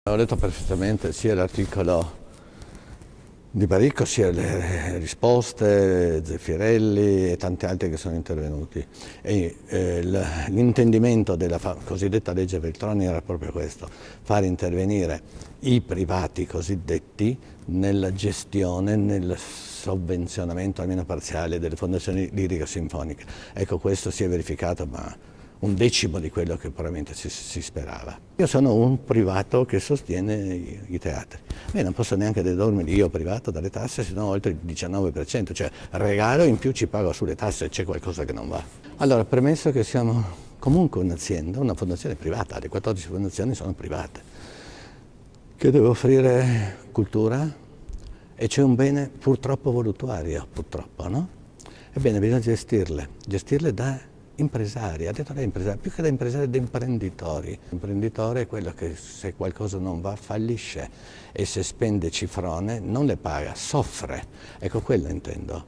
Ho letto perfettamente sia l'articolo di Baricco, sia le risposte, Zeffirelli e tanti altri che sono intervenuti. L'intendimento della cosiddetta legge Veltroni era proprio questo: far intervenire i privati cosiddetti nella gestione, nel sovvenzionamento almeno parziale delle fondazioni lirico-sinfoniche. Ecco, questo si è verificato, ma un decimo di quello che probabilmente si sperava. Io sono un privato che sostiene i teatri. Beh, non posso neanche dedurmi io privato dalle tasse, se no oltre il 19%, cioè regalo in più ci pago sulle tasse, c'è qualcosa che non va. Allora, premesso che siamo comunque un'azienda, una fondazione privata, le 14 fondazioni sono private, che deve offrire cultura e c'è un bene purtroppo voluttuario, purtroppo, no? Ebbene, bisogna gestirle da impresari, ha detto da impresari, più che da impresari, da imprenditori. L'imprenditore è quello che se qualcosa non va fallisce e se spende cifrone non le paga, soffre. Ecco, quello intendo,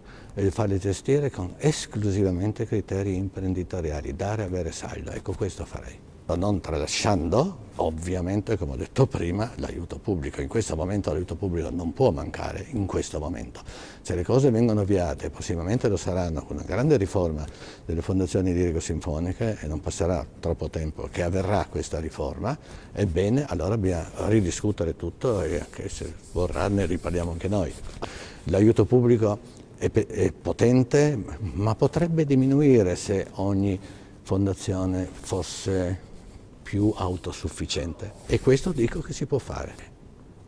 farle gestire con esclusivamente criteri imprenditoriali, dare e avere saldo, ecco questo farei. Non tralasciando, ovviamente, come ho detto prima, l'aiuto pubblico. In questo momento l'aiuto pubblico non può mancare, in questo momento. Se le cose vengono avviate, prossimamente lo saranno con una grande riforma delle fondazioni lirico-sinfoniche, e non passerà troppo tempo che avverrà questa riforma, ebbene, allora bisogna ridiscutere tutto e anche se vorrà ne riparliamo anche noi. L'aiuto pubblico è potente, ma potrebbe diminuire se ogni fondazione fosse più autosufficiente, e questo dico che si può fare.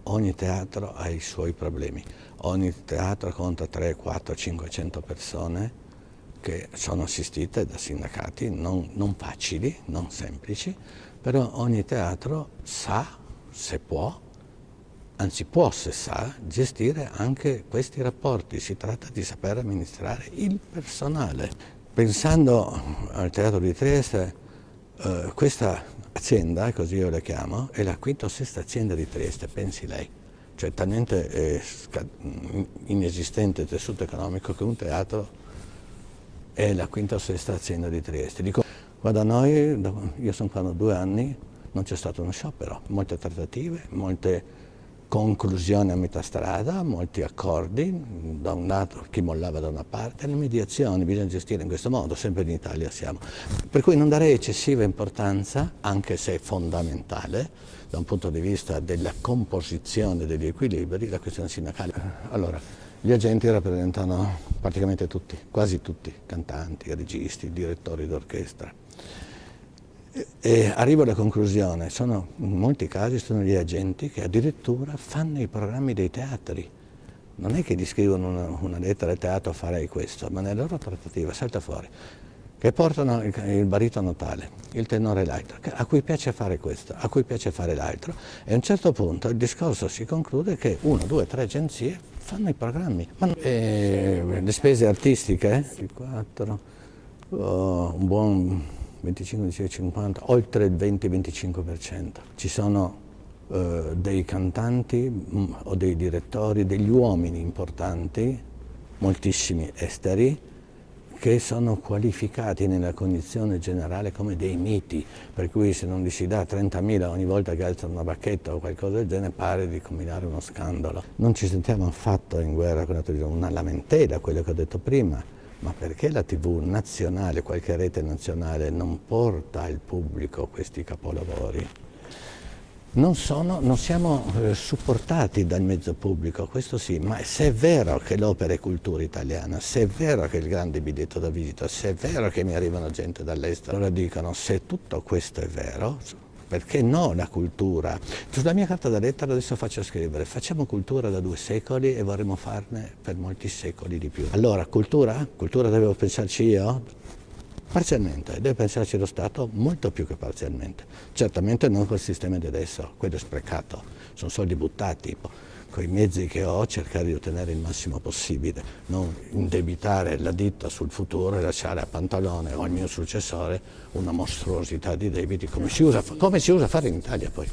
Ogni teatro ha i suoi problemi, ogni teatro conta 3, 4, 500 persone che sono assistite da sindacati non facili, non semplici, però ogni teatro sa, se può, anzi può, se sa, gestire anche questi rapporti. Si tratta di saper amministrare il personale. Pensando al Teatro di Trieste, questa azienda, così io la chiamo, è la quinta o sesta azienda di Trieste, pensi lei. Cioè talmente inesistente il tessuto economico che un teatro è la quinta o sesta azienda di Trieste. Dico, guarda, noi, io sono qua da 2 anni, non c'è stato uno sciopero, molte trattative, molte conclusioni a metà strada, molti accordi, da un lato chi mollava da una parte, le mediazioni bisogna gestire in questo modo, sempre in Italia siamo. Per cui non darei eccessiva importanza, anche se è fondamentale, da un punto di vista della composizione degli equilibri, la questione sindacale. Allora, gli agenti rappresentano praticamente tutti, quasi tutti, cantanti, registi, direttori d'orchestra. E arrivo alla conclusione, in molti casi sono gli agenti che addirittura fanno i programmi dei teatri. Non è che gli scrivono una lettera al teatro farei questo, ma nella loro trattativa salta fuori che portano il baritono tale, il tenore l'altro, a cui piace fare questo, a cui piace fare l'altro, e a un certo punto il discorso si conclude che 1, 2, 3 agenzie fanno i programmi. Le spese artistiche, 4, un buon 25, 50, oltre il 20-25%. Ci sono dei cantanti o dei direttori, degli uomini importanti, moltissimi esteri, che sono qualificati nella cognizione generale come dei miti, per cui se non gli si dà 30.000 ogni volta che alzano una bacchetta o qualcosa del genere, pare di combinare uno scandalo. Non ci sentiamo affatto in guerra con la televisione, una lamentela, quello che ho detto prima. Ma perché la TV nazionale, qualche rete nazionale, non porta al pubblico questi capolavori? Non siamo supportati dal mezzo pubblico, questo sì, ma se è vero che l'opera è cultura italiana, se è vero che è il grande biglietto da visita, se è vero che mi arrivano gente dall'estero, allora dicono, se tutto questo è vero, perché no la cultura? Sulla mia carta da lettera adesso faccio scrivere, facciamo cultura da 2 secoli e vorremmo farne per molti secoli di più. Allora, cultura? Cultura devo pensarci io? Parzialmente, deve pensarci lo Stato molto più che parzialmente. Certamente non col sistema di adesso, quello è sprecato, sono soldi buttati. Con i mezzi che ho, cercare di ottenere il massimo possibile, non indebitare la ditta sul futuro e lasciare a Pantalone o al mio successore una mostruosità di debiti come si usa a fare in Italia poi.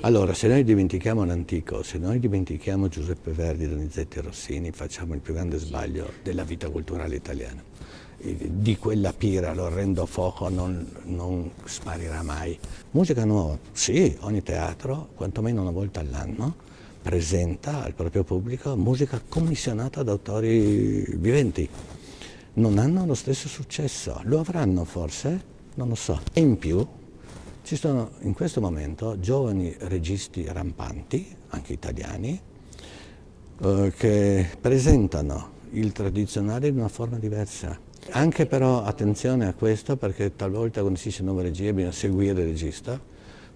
Allora, se noi dimentichiamo l'antico, se noi dimentichiamo Giuseppe Verdi, Donizetti e Rossini, facciamo il più grande sbaglio della vita culturale italiana. di quella pira, l'orrendo fuoco non sparirà mai. Musica nuova, sì, ogni teatro, quantomeno una volta all'anno, presenta al proprio pubblico musica commissionata da autori viventi. Non hanno lo stesso successo, lo avranno forse, non lo so. E in più ci sono in questo momento giovani registi rampanti, anche italiani, che presentano il tradizionale in una forma diversa. Anche però attenzione a questo, perché talvolta quando si dice nuova regia bisogna seguire il regista,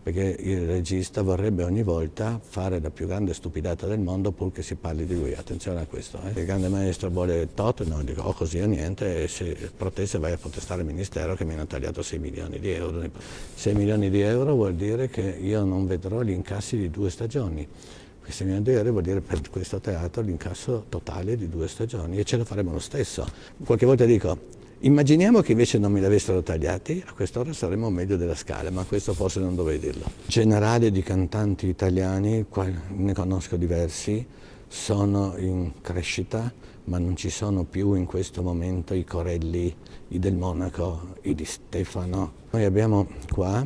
perché il regista vorrebbe ogni volta fare la più grande stupidata del mondo pur che si parli di lui. Attenzione a questo. Il grande maestro vuole tot, no, dico così o niente, e se protesta vai a protestare al ministero che mi hanno tagliato 6 milioni di euro. 6 milioni di euro vuol dire che io non vedrò gli incassi di 2 stagioni. 6 milioni di euro vuol dire per questo teatro l'incasso totale di 2 stagioni e ce lo faremo lo stesso. Qualche volta dico, immaginiamo che invece non me li avessero tagliati, a quest'ora saremmo meglio della Scala, ma questo forse non dovevo dirlo. Generale di cantanti italiani, ne conosco diversi, sono in crescita, ma non ci sono più in questo momento i Corelli, i Del Monaco, i Di Stefano. Noi abbiamo qua,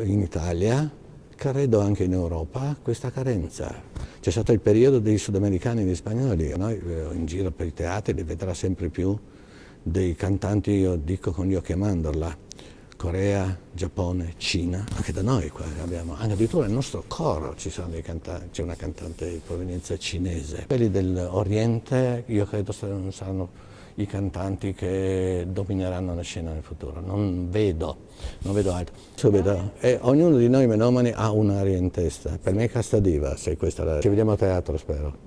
in Italia, credo anche in Europa, questa carenza. C'è stato il periodo dei sudamericani e degli spagnoli, noi in giro per i teatri li vedrà sempre più dei cantanti, io dico con gli occhi a mandorla, Corea, Giappone, Cina, anche da noi qua abbiamo, anche addirittura nel nostro coro ci sono dei cantanti, c'è una cantante di provenienza cinese. Quelli dell'Oriente io credo saranno i cantanti che domineranno la scena nel futuro, non vedo altro. Ognuno di noi melomani ha un'aria in testa, per me è Casta Diva, se questa ci vediamo a teatro spero.